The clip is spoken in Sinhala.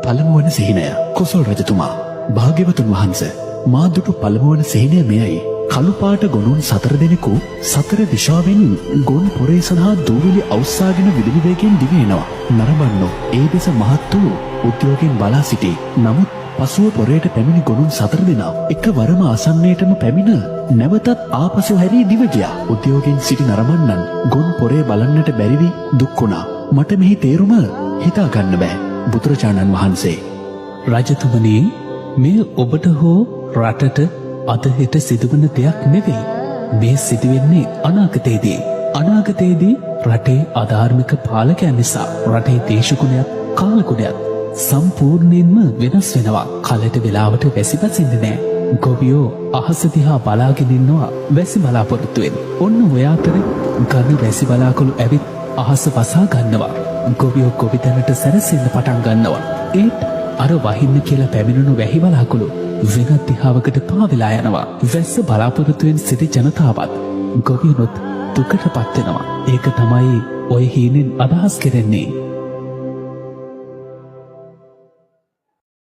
පළමුවන සිහිනය කොසල් රජතුමා භාග්‍යවතුන් වහන්සේ මා දුටු පළමුවන සිහිනය මෙයයි. කළු පාට ගොනුන් 4 දෙනෙකු 4 දිශාවෙන් ගොන් පොරේ සඳහා දූවිලි අවස්සාගෙන විදුලි වේගයෙන් දිවෙනවා. නරඹන්නෝ ඒ දෙස මහත් වූ උද්‍යෝගයෙන් බලා සිටි. නමුත් පසුව පොරේට පැමිණි ගොනුන් 4 දෙනා එකවරම ආසන්නයටම පැමිණ නැවතත් ආපසු හැරී දිව ගියා. උද්‍යෝගයෙන් සිටි නරඹන්නන් ගොන් පොරේ බලන්නට බැරි වී දුක් වුණා. මට මෙහි තේරුම හිතා ගන්න බෑ. බුදුරජාණන් වහන්සේ රජතුමනි, මේ ඔබට හෝ රටට අද හෙට සිදුවන දෙයක් නෙවෙයි. මේ සිදුවෙන්නේ අනාගතයේදී. අනාගතයේදී රටේ අධාර්මික පාලකයන් නිසා රටේ දේශගුණයක් කාලගුණයක් සම්පූර්ණයෙන්ම වෙනස් වෙනවා. කලට වෙලාවට වැසි බසින්නේ නැහැ. ගොවියෝ අහස දිහා බලාගෙන ඉන්නවා වැසි බලාපොරොත්තුවෙන්. ඔන්න ඔය අතරේ ඝන වැසි බලාකුළු ඇවිත් අහස වසා ගන්නවා. ගොවියෝ ගොවිතැනට සැරසෙන්න පටන් ගන්නවා. ඒත් අර වහින්න කියලා පැමිණුණු වැහි බලාකුළු වෙනත් දිහාවකට පාවෙලා යනවා. වැස්ස බලාපොරොත්තුවෙන් සිටි ජනතාවත් ගොවියොත් දුකටපත් වෙනවා. ඒක තමයි ඔය හීනෙන් අදහස් කෙරෙන්නේ.